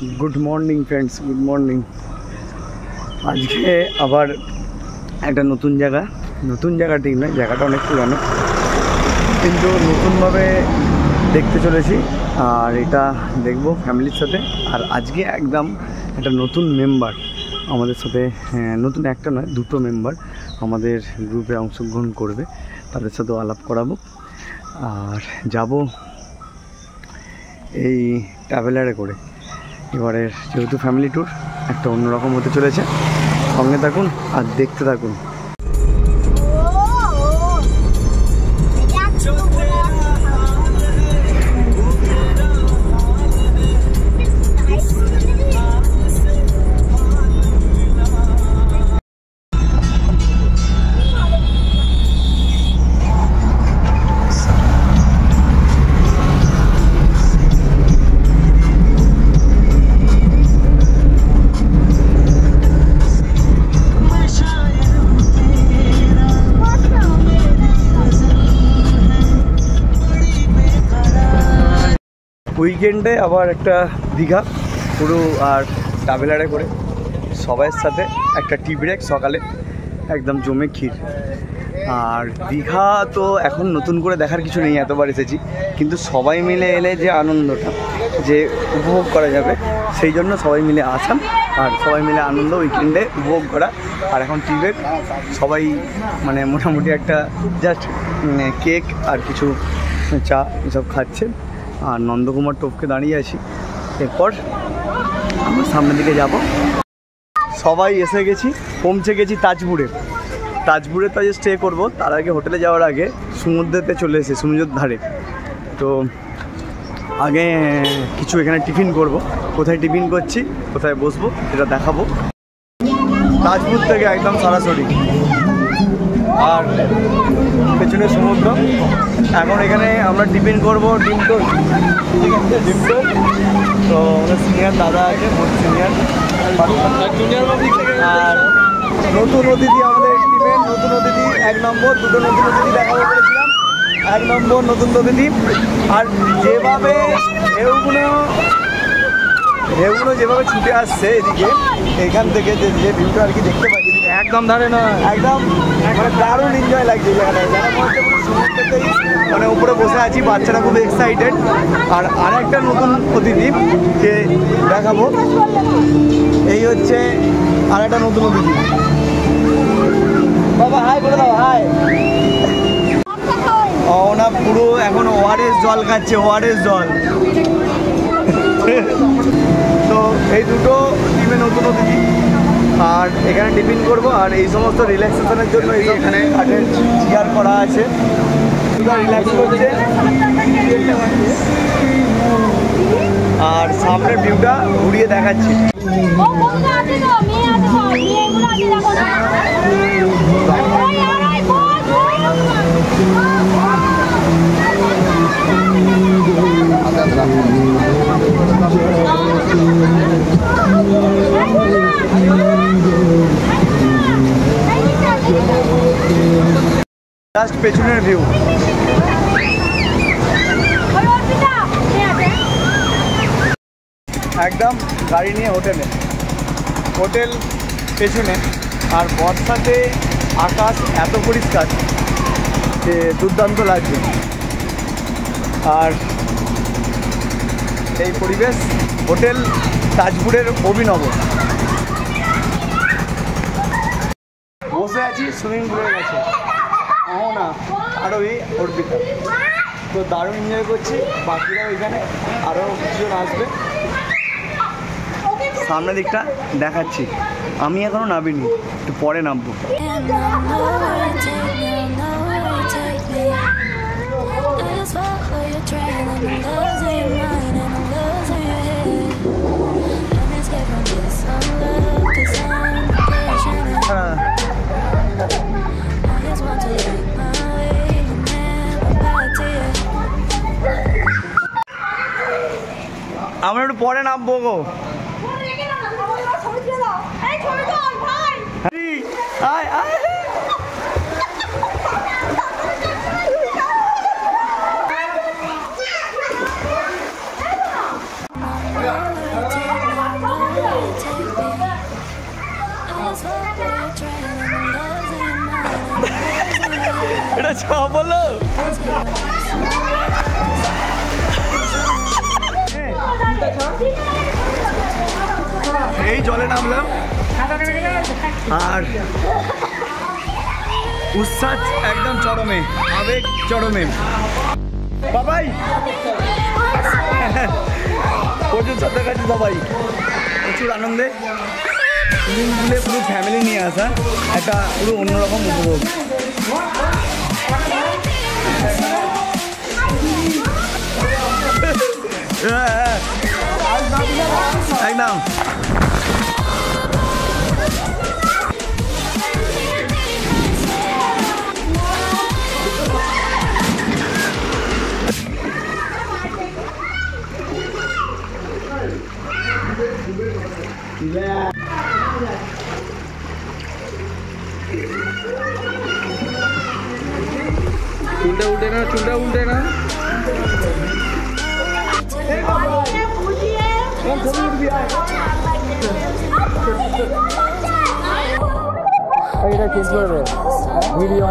Good morning friends, good morning. आज के आबार एक नतून जगह ठीक ना, जगह अनेक पुरानो किन्तु नतून भावे देखते चलेছি और এটা দেখবো फैमिलिर साथे। और आज के एकदम एक नतून मेम्बर हमारे साथे, नतून एक नय दुटो मेम्बर हमारे ग्रुपे अंशग्रहण करबे, तादेर साथे आलाप कराबो और जाबो এই ট্রাভেলারে করে। এবারে যেহেতু ফ্যামিলি ট্যুর একটা অন্যরকম হতে চলেছে, সঙ্গে থাকুন আর দেখতে থাকুন। উইকেন্ডে আবার একটা দীঘা পুরো আর ট্রাভেলারে করে সবার সাথে একটা টি ব্রেক সকালে একদম জমে ক্ষীর। আর দীঘা তো এখন নতুন করে দেখার কিছু নেই, এতবার এসেছি, কিন্তু সবাই মিলে এলে যে আনন্দটা যে উপভোগ করা যাবে সেই জন্য সবাই মিলে আসা আর সবাই মিলে আনন্দ উইকেন্ডে উপভোগ করা। আর এখন টি ব্রেক সবাই মানে মোটামুটি একটা জাস্ট কেক আর কিছু চা এসব খাচ্ছে। আর নন্দকুমার টোপকে দাঁড়িয়ে আছি, এরপর আমরা সামনের দিকে যাব। সবাই এসে গেছি, পৌঁছে গেছি তাজপুরে। তাজপুরে তো আজ স্টে করবো, তার আগে হোটেলে যাওয়ার আগে সমুদ্রেতে চলে এসে সমুদ্রের ধারে। তো আগে কিছু এখানে টিফিন করব, কোথায় টিফিন করছি কোথায় বসবো এটা দেখাবো। তাজপুর থেকে একদম সরাসরি, আর পেছনে সমুদ্র। এখন এখানে আমরা টিফিন করবো ডিম টোস্ট। তো আমাদের সিনিয়র দাদা আছে, সিনিয়র। আর নতুন অতিথি আমাদের টিমের নতুন অতিথি 1 নম্বর, দুটো নতুন অতিথি দেখাবো বলেছিলাম, 1 নম্বর নতুন অতিথি। আর যেভাবে ঢেউগুলো যেভাবে ছুটে আসছে এদিকে, এখান থেকে যে ভিউটা আর কি দেখতে পাচ্ছি একদম ধারে না, একদম মানে দারুণ এনজয় লাগছে জায়গাটা। যারা মধ্যে সমুদ্রতেই মানে উপরে বসে আছি, বাচ্চারা খুব এক্সাইটেড। আর আরেকটা নতুন অতিথিকে দেখাবো, এই হচ্ছে আরেকটা নতুন অতিথি। বাবা হাই বলে দাও, হাই। ওনা পুরো এখন ওআরএস জল খাচ্ছে, ওআরএস জল। তো এই দুটো টিমে নতুন অতিথি, আর এখানে টিফিন করব। আর এই সমস্ত রিল্যাক্সেশনের জন্য এই এখানে কাঠের চেয়ার করা আছে, রিল্যাক্স করছে। আর সামনের ভিউটা ঘুরিয়ে দেখাচ্ছি। জাস্ট পেছনের ভিউ। একদম গাড়ি নিয়ে হোটেল পেছনে। আর বর্ষাতে আকাশ এত পরিষ্কার যে দুর্দান্ত লাগছে। আর এই পরিবেশ হোটেল তাজপুরের অভিনব। বসে আছি সুইমিং পুলের কাছে, না আরও এই অর্পিতা। তো দারুণ এনজয় করছি, বাকিরাও এখানে আরও কিছুজন আসবে। সামনের দিকটা দেখাচ্ছি, আমি এখনও নামিনি, একটু পরে নামবো। আমরা একটু পরে নামবো গো। আচ্ছা বলো। এই জলে নামলাম আর উৎসাহ একদম চরমে, আবেগ চরমে। বাবাই প্রচুর সাথে কাছে সবাই প্রচুর আনন্দে সুইমিং পুলে পুরো ফ্যামিলি নিয়ে আসা একটা পুরো অন্যরকম উপভোগ। একদম চুলটা উল্টে না, চুলটা উল্টে না। এটা চেঞ্জ করবে ভিডিও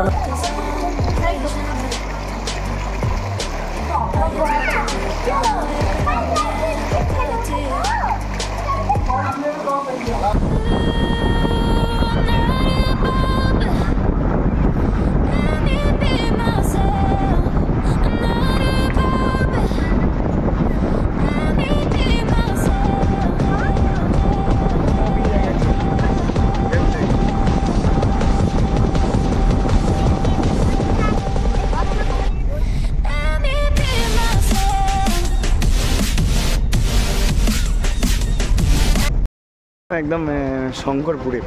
একদম শঙ্করপুরে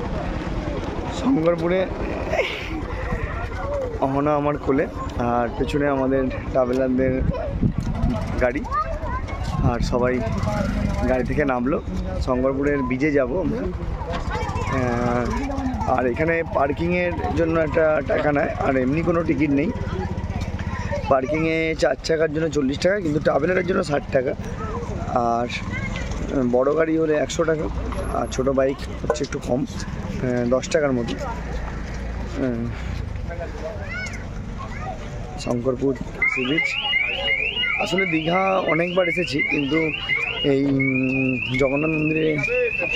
অহনা আমার কোলে আর পেছনে আমাদের ট্রাভেলারদের গাড়ি আর সবাই গাড়ি থেকে নামলো। শঙ্করপুরের বিচে যাব আমরা। আর এখানে পার্কিংয়ের জন্য একটা টাকা নেয় আর এমনি কোনো টিকিট নেই। পার্কিংয়ে 4 চাকার জন্য 40 টাকা, কিন্তু ট্রাভেলারের জন্য 60 টাকা। আর বড় গাড়ি হলে 100 টাকা, আর ছোটো বাইক হচ্ছে একটু কম, 10 টাকার মতো। Shankarpur sea beach. আসলে দীঘা অনেকবার এসেছি, কিন্তু এই জগন্নাথ মন্দিরের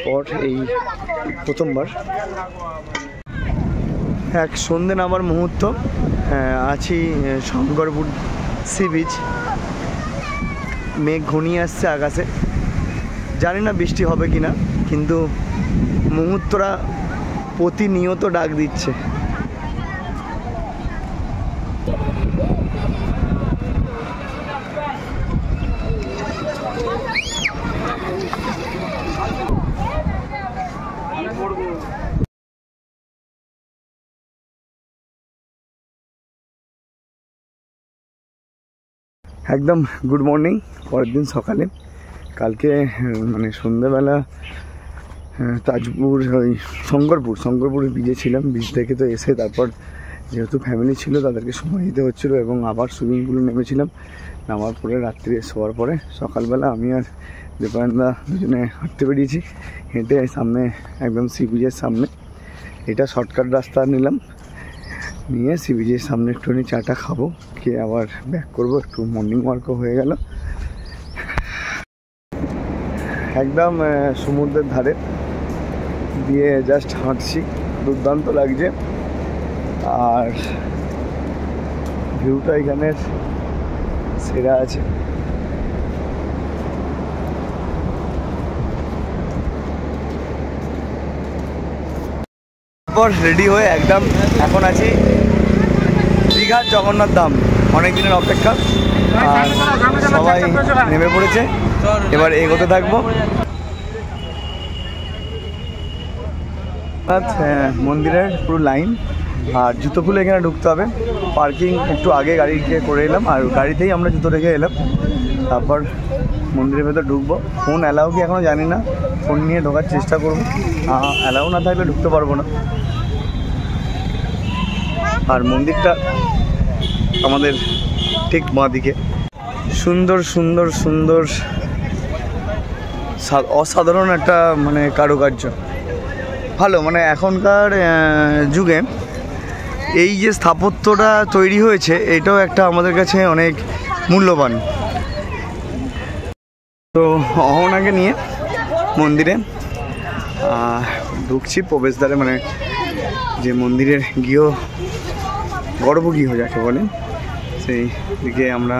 পর এই প্রথমবার। এক সন্ধে নামার মুহূর্ত, আছি শঙ্করপুর সি বিচ। মেঘ ঘনিয়ে আসছে আকাশে, জানি না বৃষ্টি হবে কি না, কিন্তু মুহূর্তটা প্রতিনিয়ত ডাক দিচ্ছে। একদম গুড মর্নিং। পরের দিন সকালে, কালকে মানে সন্ধ্যাবেলা তাজপুর ওই শঙ্করপুরে বিচে ছিলাম। বিচ থেকে তো এসে তারপর যেহেতু ফ্যামিলি ছিল তাদেরকে সময় দিতে হচ্ছিলো, এবং আবার সুইমিং পুলে নেমেছিলাম। নামার পরে রাত্রে শোয়ার পরে সকালবেলা আমি আর দীপায়নদা দুজনে হাঁটতে বেরিয়েছি। হেঁটে সামনে একদম সি বিচের সামনে, এটা শর্টকাট রাস্তা নিলাম, নিয়ে সি বিচের সামনে একটুখানি চাটা খাবো, খেয়ে আবার ব্যাক করবো। একটু মর্নিং ওয়ার্কও হয়ে গেল। একদম সমুদ্রের ধারে দিয়ে জাস্ট হাঁটছি, দুর্দান্ত লাগছে। আর ভিউটা এখানের সেরা আছে। তারপর রেডি হয়ে একদম এখন আছি দীঘার জগন্নাথ ধাম। অনেক দিনের অপেক্ষা, আর সবাই নেমে পড়েছে, এবার এগোতে থাকবো। মন্দিরের পুরো লাইন, আর জুতো খুলে এখানে ঢুকতে হবে। পার্কিং একটু আগে গাড়িকে করে এলাম, আর গাড়িতেই আমরা জুতো রেখে এলাম। তারপর মন্দিরের ভেতর ঢুকবো। ফোন অ্যালাউ কি এখনও জানি না, ফোন নিয়ে ঢোকার চেষ্টা করবো। অ্যালাউ না থাকলে ঢুকতে পারবো না। আর মন্দিরটা আমাদের ঠিক বাঁ দিকে। সুন্দর সুন্দর সুন্দর অসাধারণ একটা মানে কারুকার্য, ভালো। মানে এখনকার যুগে এই যে স্থাপত্যটা তৈরি হয়েছে এটাও একটা আমাদের কাছে অনেক মূল্যবান। তো অহনাকে নিয়ে মন্দিরে ঢুকছি প্রবেশদ্বারে, মানে যে মন্দিরের গর্ভগৃহ যাকে বলেন সেই দিকে আমরা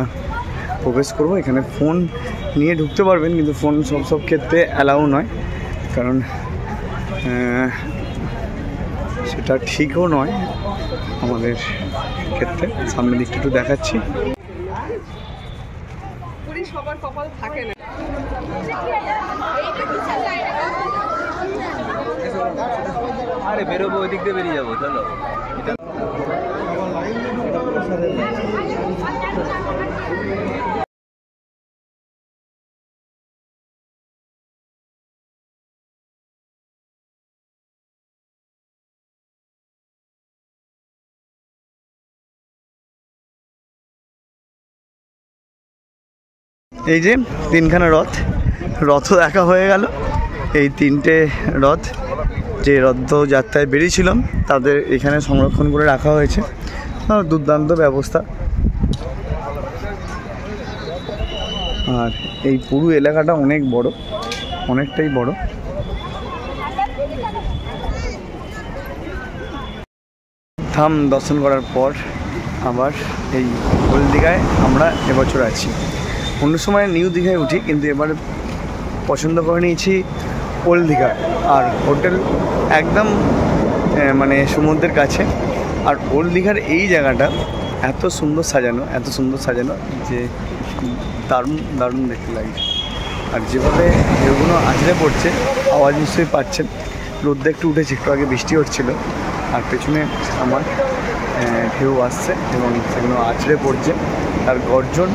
প্রবেশ করব। এখানে ফোন নিয়ে ঢুকতে পারবেন, কিন্তু ফোন সব ক্ষেত্রে অ্যালাউ নয়, কারণ সেটা ঠিকও নয় আমাদের ক্ষেত্রে। সামনের দিকটা একটু দেখাচ্ছি। সবার কপাল থাকে না। আরে বেরোবো, ওই দিক দিয়ে বেরিয়ে যাবো, চলো। এই যে তিনখানা রথ দেখা হয়ে গেল। এই তিনটে রথ যে রথযাত্রায় বেরিয়েছিলাম তাদের এখানে সংরক্ষণ করে রাখা হয়েছে। দুর্দান্ত ব্যবস্থা। আর এই পুরো এলাকাটা অনেক বড়, অনেকটাই বড়। ধাম দর্শন করার পর আবার এই ওল্ড দীঘায় আমরা এবছর আছি। অন্য সময় নিউ দীঘায় উঠি, কিন্তু এবার পছন্দ করে নিয়েছি ওল্ড দীঘা। আর হোটেল একদম মানে সমুদ্রের কাছে। আর ওল্ড দীঘার এই জায়গাটা এত সুন্দর সাজানো যে দারুণ দেখতে লাগছে। আর যেভাবে ঢেউগুলো আছড়ে পড়ছে, আওয়াজ নিশ্চয়ই পাচ্ছেন। রোদটা একটু উঠেছে, একটু আগে বৃষ্টি হচ্ছিল, আর পেছনে আমার ঢেউ আসছে এবং সেগুলো আছড়ে পড়ছে। তার গর্জন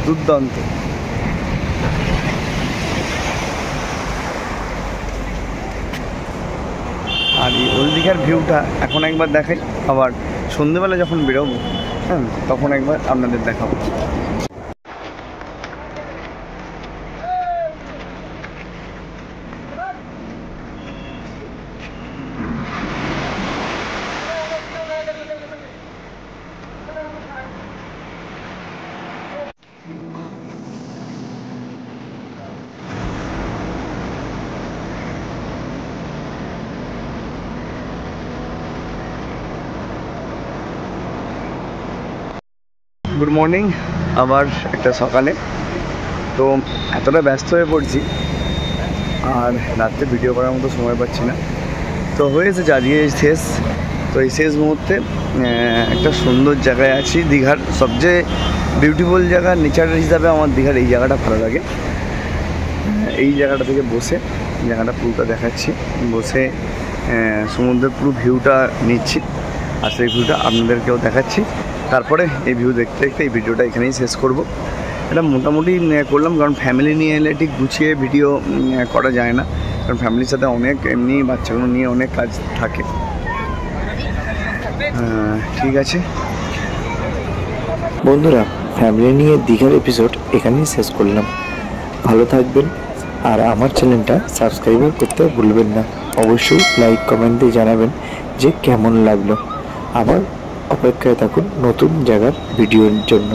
দুর্দান্ত। আর এই ওল্ড দীঘার ভিউটা এখন একবার দেখাই, আবার সন্ধ্যেবেলা যখন বেরোবো তখন একবার আপনাদের দেখাবো। গুড মর্নিং, আবার একটা সকালে। তো এতটা ব্যস্ত হয়ে পড়ছি আর রাত্রে ভিডিও করার মতো সময় পাচ্ছি না। তো হয়েছে আজকে শেষ। তো এই শেষ মুহূর্তে একটা সুন্দর জায়গায় আছি। দীঘার সবচেয়ে বিউটিফুল জায়গা নেচার হিসাবে আমার দীঘার এই জায়গাটা ভালো লাগে। এই জায়গাটা থেকে বসে জায়গাটা পুরোটা দেখাচ্ছি, বসে সমুদ্রের পুরো ভিউটা নিচ্ছি, আর সেই ভিউটা আপনাদেরকেও দেখাচ্ছি। তারপরে এই ভিউ দেখতে দেখতে এই ভিডিওটা এখানেই শেষ করব। এটা মোটামুটি করলাম, কারণ ফ্যামিলি নিয়ে এলে ঠিক গুছিয়ে ভিডিও করা যায় না, কারণ ফ্যামিলির সাথে অনেক এমনি বাচ্চাগুলো নিয়ে অনেক কাজ থাকে। ঠিক আছে বন্ধুরা, ফ্যামিলি নিয়ে দীঘার এপিসোড এখানেই শেষ করলাম। ভালো থাকবেন, আর আমার চ্যানেলটা সাবস্ক্রাইব করতে ভুলবেন না। অবশ্যই লাইক কমেন্ট দিয়ে জানাবেন যে কেমন লাগলো। আবার অপেক্ষায় থাকুন নতুন জায়গার ভিডিওর জন্য।